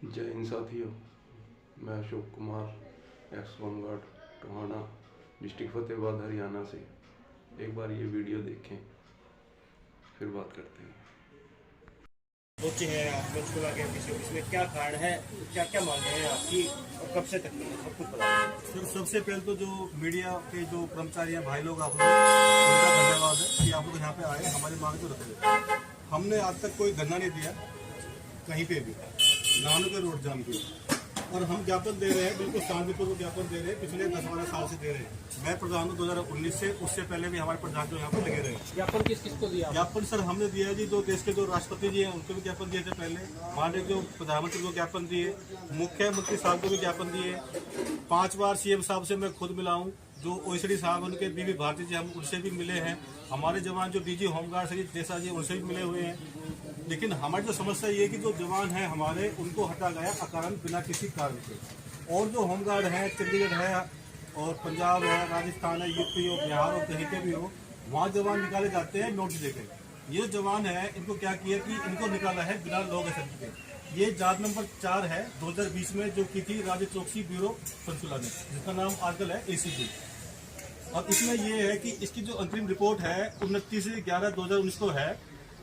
जय हिंद साथियों, मैं Ashok Kumar x home guard Tohana district Fatehabad Haryana से। एक बार ये वीडियो देखें, फिर बात करते हैं। सोचे हैं आप पंचकुला के विषय इसमें क्या कारण है, क्या क्या मांगे हैं आपकी और कब से तक सब कुछ बताएं। सर, सबसे पहले तो जो मीडिया के जो कर्मचारी हैं, भाई लोग, आप लोग उनका धन्यवाद है कि आप लोग यहाँ पे आए, हमारी मांग तो रखे। हमने आज तक कोई धरना नहीं दिया कहीं पे भी, नानों के रोड जाम की, और हम ज्ञापन दे रहे हैं, बिल्कुल शांतिपूर्वक ज्ञापन दे रहे हैं, पिछले 10-12 साल से दे रहे हैं। मैं प्रधान हूँ 2019 से, उससे पहले भी हमारे प्रधान जो यहाँ पर लगे रहे। ज्ञापन किस किस को दिया? ज्ञापन सर हमने दिया जी, जो देश के जो राष्ट्रपति जी हैं उनको भी ज्ञापन दिए थे पहले, माननीय जो प्रधानमंत्री को ज्ञापन दिए, मुख्यमंत्री साहब को भी ज्ञापन दिए, 5 बार सीएम साहब से मैं खुद मिला हूँ, जो ओएसडी साहब उनके बीवी भारती जी, हम उनसे भी मिले हैं, हमारे जवान जो डीजी होमगार्ड श्री देसा जी उनसे भी मिले हुए हैं। लेकिन हमारी जो समस्या ये है कि जो जवान है हमारे, उनको हटा गया अकारण बिना किसी कारण से। और जो होमगार्ड है, चंडीगढ़ है और पंजाब है, राजस्थान है, यूपी हो, बिहार हो, कहीं के भी हो, वहाँ जवान निकाले जाते हैं नोटिस देकर। ये जवान है, इनको क्या किया कि इनको निकाला है बिना लोग सर्टिफिकेट। ये जांच नंबर 4 है 2020 में जो की थी राज्य चौकसी ब्यूरो पंचकुला ने, जिसका नाम आजकल है एसीबी। और इसमें ये है कि इसकी जो अंतरिम रिपोर्ट है 29/11/2019 को है,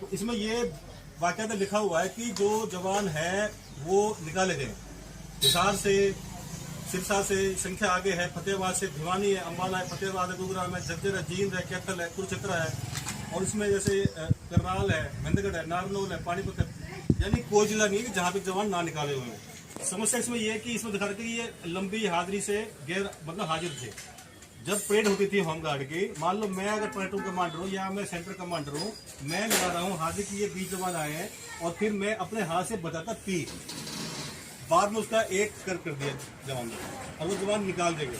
तो इसमें ये वाक़या लिखा हुआ है कि जो जवान है वो निकाले गए हिसार से, सिरसा से, संख्या आगे है, फतेहाबाद से, भिवानी है, अम्बाला है, फतेहाबाद है, गुरुग्राम है, झज्जर है, जींद है, कैथल है, कुरुक्षेत्र है, और इसमें जैसे करनाल है, मेहंदगढ़ है, नारनौल है, पानीपत है, यानी कोई जिला नहीं है जहाँ पे जवान ना निकाले हुए हैं। समस्या इसमें यह है कि इसमें दिखा रहे कि ये लंबी हाजिरी से गैर मतलब हाजिर थे। जब परेड होती थी होमगार्ड की, मान लो मैं अगर प्लेटून कमांडर हूँ या मैं सेंटर कमांडर हूँ, मैं लगा रहा हूँ हाजिर की ये 20 जवान आए हैं, और फिर मैं अपने हाथ से बताता 30, बाद में उसका एक कर दिया जवान ने, और वो जवान निकाल देंगे।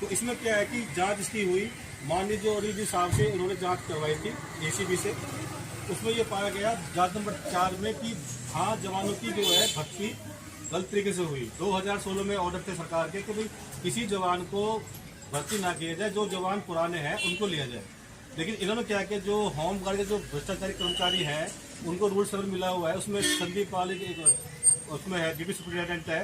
तो इसमें क्या है कि जांच इसकी हुई, माननीय जो अरीजी साहब से उन्होंने जांच करवाई थी एसीबी से, उसमें ये पाया गया जांच नंबर 4 में कि हाँ, जवानों की जो है भर्ती गलत तरीके से हुई। 2016 में ऑर्डर थे सरकार के कि भाई किसी जवान को भर्ती ना किया जाए, जो जवान पुराने हैं उनको लिया जाए। लेकिन इन्होंने क्या किया, जो होमगार्ड के जो भ्रष्टाचारी कर्मचारी हैं उनको रूल 7 मिला हुआ है, उसमें संदीप पाल उसमें है, ड्यूटी सुपरिटेंडेंट है,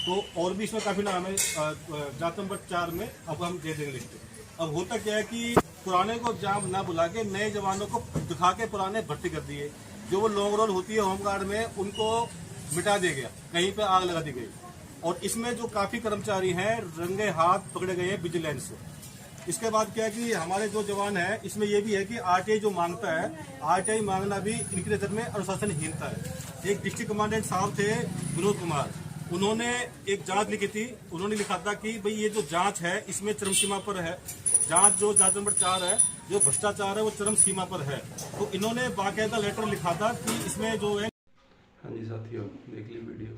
तो और भी इसमें काफ़ी नाम है। जांच नंबर 4 में अब हम दे देंगे लिस्ट। अब होता क्या है कि पुराने को जाम ना बुला के नए जवानों को दिखा के पुराने भर्ती कर दिए। जो वो लॉन्ग रोल होती है होमगार्ड में, उनको मिटा दिया गया, कहीं पे आग लगा दी गई। और इसमें जो काफ़ी कर्मचारी हैं रंगे हाथ पकड़े गए हैं विजिलेंस से। इसके बाद क्या है कि हमारे जो जवान हैं, इसमें यह भी है कि आरटीआई जो मांगता है, आरटीआई मांगना भी इनकी नज़र में अनुशासनहीनता है। एक डिस्ट्रिक्ट कमांडेंट साहब थे विनोद कुमार, उन्होंने एक जांच लिखी थी, उन्होंने लिखा था कि भाई ये जो जांच है इसमें चरम सीमा पर है, जांच नंबर 4 है, जो भ्रष्टाचार है वो चरम सीमा पर है। तो इन्होंने बाकायदा लेटर लिखा था कि इसमें जो है। हाँ जी साथियों, देख ली वीडियो।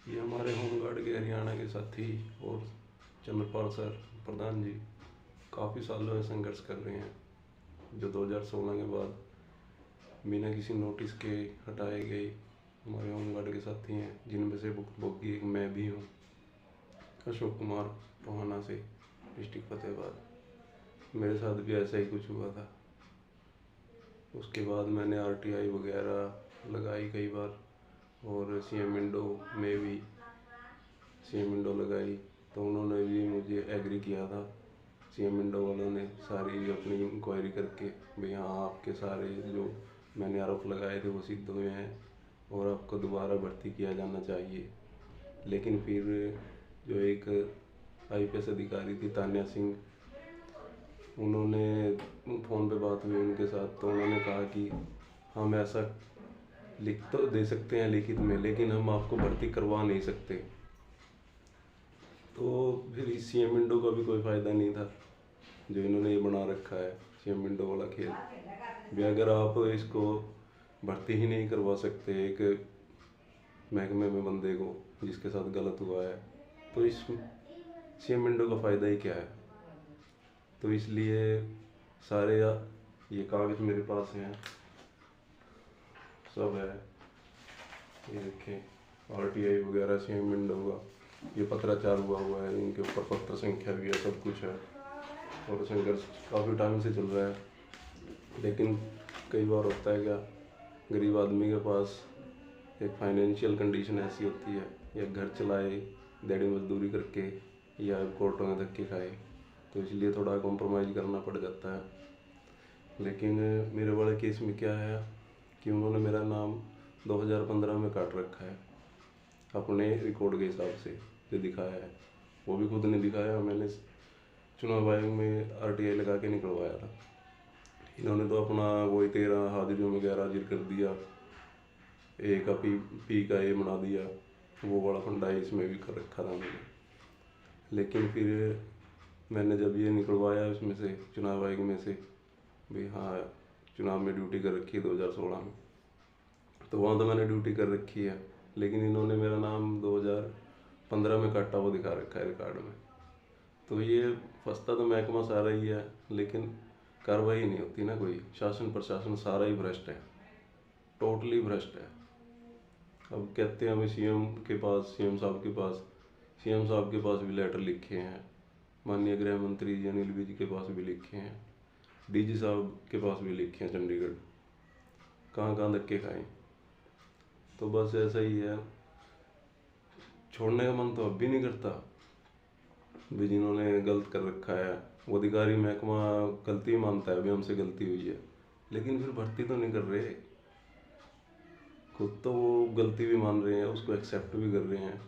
ये हमारे होमगार्ड के हरियाणा के साथी और चंद्रपाल सर प्रधान जी काफ़ी सालों से संघर्ष कर रहे हैं, जो 2016 के बाद बिना किसी नोटिस के हटाए गए हमारे होमगार्ड के साथी हैं, जिनमें से भुक्तभोगी एक मैं भी हूँ, अशोक कुमार टोहाना से, डिस्ट्रिक्ट फतेहाबाद। मेरे साथ भी ऐसा ही कुछ हुआ था। उसके बाद मैंने आरटीआई वगैरह लगाई कई बार, और सीएम विंडो में भी सीएम विंडो लगाई, तो उन्होंने भी मुझे एग्री किया था। सीएम विंडो वालों ने सारी अपनी इंक्वायरी करके भाई हाँ, आपके सारे जो मैंने आरोप लगाए थे वो सिद्ध हुए हैं और आपको दोबारा भर्ती किया जाना चाहिए। लेकिन फिर जो एक आईपीएस अधिकारी थी तान्या सिंह, उन्होंने फ़ोन पे बात हुई उनके साथ, तो उन्होंने कहा कि हम ऐसा लिख तो दे सकते हैं लिखित में, लेकिन हम आपको भर्ती करवा नहीं सकते। तो फिर इस सीएम विंडो का भी कोई फ़ायदा नहीं था, जो इन्होंने ये बना रखा है सीएम विंडो वाला खेल भी। अगर आप इसको भर्ती ही नहीं करवा सकते एक महकमे में बंदे को जिसके साथ गलत हुआ है, तो इस सीएम विंडो का फ़ायदा ही क्या है। तो इसलिए सारे ये कागज़ मेरे पास हैं, सब है, ये देखें आरटीआई वगैरह, सीएम विंडो का ये पत्राचार हुआ है, इनके ऊपर पत्र संख्या भी है, सब कुछ है। और संघर्ष काफ़ी टाइम से चल रहा है। लेकिन कई बार होता है क्या, गरीब आदमी के पास एक फाइनेंशियल कंडीशन ऐसी होती है, या घर चलाए दिहाड़ी मजदूरी करके या कोर्टों में धक्के खाए, तो इसलिए थोड़ा कॉम्प्रोमाइज़ करना पड़ जाता है। लेकिन मेरे वाले केस में क्या है कि उन्होंने मेरा नाम 2015 में काट रखा है अपने रिकॉर्ड के हिसाब से जो दिखाया है, वो भी खुद ने दिखाया। मैंने चुनाव आयोग में RTI लगा के निकलवाया था। इन्होंने तो अपना वही 13 हाजिरियों में गैर हाजिर कर दिया, ए का पी का ए बना दिया, वो बड़ा फंडा है इसमें भी कर रखा था मैंने। लेकिन फिर मैंने जब ये निकलवाया उसमें से, चुनाव आयोग में से, भाई हाँ चुनाव में ड्यूटी कर रखी है 2016 में, तो वहाँ तो मैंने ड्यूटी कर रखी है, लेकिन इन्होंने मेरा नाम 2015 में काटा हुआ दिखा रखा है रिकॉर्ड में। तो ये फंसता तो महकमा सारा ही है, लेकिन कार्रवाई नहीं होती ना कोई। शासन प्रशासन सारा ही भ्रष्ट है, टोटली भ्रष्ट है। अब कहते हैं हमें सीएम साहब के पास भी लेटर लिखे हैं, माननीय गृह मंत्री जी अनिल विज के पास भी लिखे हैं, DG साहब के पास भी लिखे हैं चंडीगढ़, कहाँ कहाँ धक्के खाए। तो बस ऐसा ही है, छोड़ने का मन तो अब भी नहीं करता भी जिन्होंने गलत कर रखा है। वो अधिकारी महकमा गलती मानता है अभी हमसे गलती हुई है, लेकिन फिर भर्ती तो नहीं कर रहे। खुद तो वो गलती भी मान रहे हैं, उसको एक्सेप्ट भी कर रहे हैं,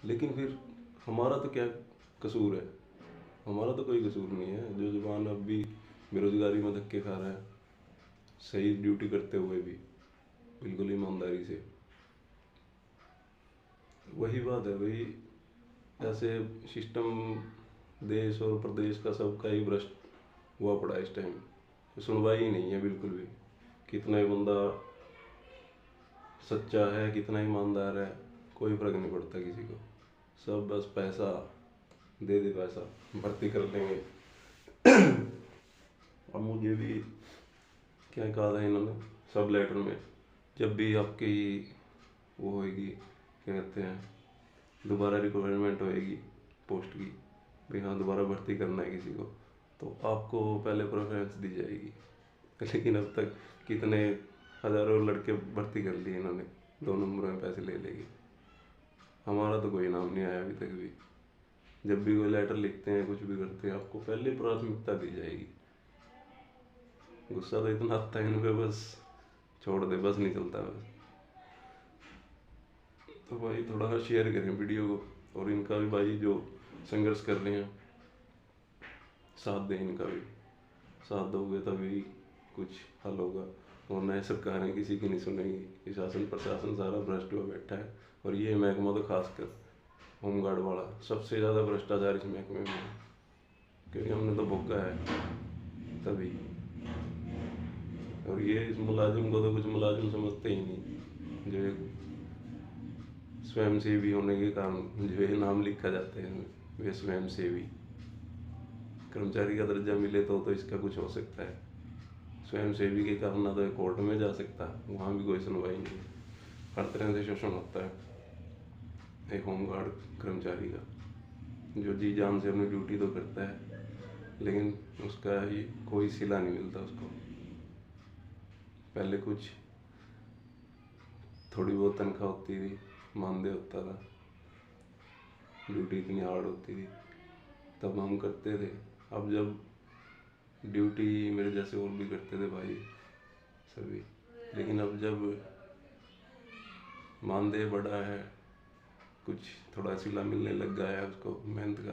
लेकिन फिर हमारा तो क्या कसूर है? हमारा तो कोई कसूर नहीं है। जो जवान अब भी बेरोजगारी में धक्के खा रहा है, सही ड्यूटी करते हुए भी बिल्कुल ईमानदारी से। वही बात है भाई, ऐसे सिस्टम देश और प्रदेश का सबका ही भ्रष्ट हुआ पड़ा है इस टाइम। सुनवाई ही नहीं है बिल्कुल भी। कितना ही बंदा सच्चा है, कितना ईमानदार है, कोई फर्क नहीं पड़ता किसी को। सब बस पैसा दे पैसा, भर्ती कर लेंगे। अब मुझे भी क्या कहा था इन्होंने सब लेटर में, जब भी आपकी वो होएगी, क्या कहते हैं, दोबारा रिक्वायरमेंट होएगी पोस्ट की, भाई हाँ दोबारा भर्ती करना है किसी को, तो आपको पहले प्रेफरेंस दी जाएगी। लेकिन अब तक कितने हज़ारों लड़के भर्ती कर लिए इन्होंने, 2 नंबरों में पैसे ले लेंगे। हमारा तो कोई नाम नहीं आया अभी तक भी। जब भी कोई लेटर लिखते हैं, कुछ भी करते हैं, आपको पहले प्राथमिकता दी जाएगी। गुस्सा तो इतना आता है इन पे, बस छोड़ दे, बस नहीं चलता बस। तो भाई थोड़ा सा शेयर करें वीडियो को, और इनका भी भाई जो संघर्ष कर रहे हैं साथ दें, इनका भी साथ दोगे तभी कुछ हल होगा। और नए सरकारें किसी की नहीं सुनेगी। ये शासन प्रशासन सारा भ्रष्ट हुआ बैठा है, और ये महकमा तो खासकर होमगार्ड वाला सबसे ज़्यादा भ्रष्टाचार इस महकमे में है, क्योंकि हमने तो भोगा है तभी। और ये इस मुलाजिम को तो कुछ मुलाजिम समझते ही नहीं, जो एक स्वयंसेवी होने के कारण जो ये नाम लिखा जाते हैं, वे स्वयंसेवी। कर्मचारी का दर्जा मिले तो इसका कुछ हो सकता है। स्वयंसेवी के कारण ना तो कोर्ट में जा सकता, वहाँ भी कोई सुनवाई नहीं। हर तरह से शोषण होता है एक होमगार्ड कर्मचारी का, जो जी जान से अपनी ड्यूटी तो करता है, लेकिन उसका ही कोई सिला नहीं मिलता उसको। पहले कुछ थोड़ी बहुत तनख्वाह होती थी, मानदेय होता था, ड्यूटी इतनी हार्ड होती थी, तब हम करते थे। अब जब ड्यूटी मेरे जैसे और भी करते थे भाई सभी, लेकिन अब जब मानदेय बढ़ा है, कुछ थोड़ा सिला मिलने लग गया है उसको मेहनत का,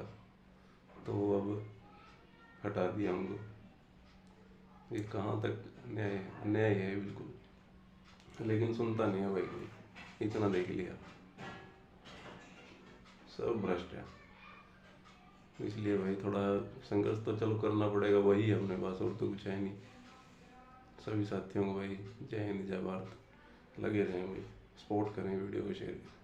तो अब हटा दिया हमको। ये कहाँ तक न्याय है बिल्कुल, लेकिन सुनता नहीं है भाई कोई। इतना देख लिया, सब भ्रष्ट है। इसलिए भाई थोड़ा संघर्ष तो चलो करना पड़ेगा, वही है अपने पास, और तो कुछ है नहीं। सभी साथियों को भाई जय हिंद जय भारत, लगे रहें भाई, सपोर्ट करें, वीडियो को शेयर करें।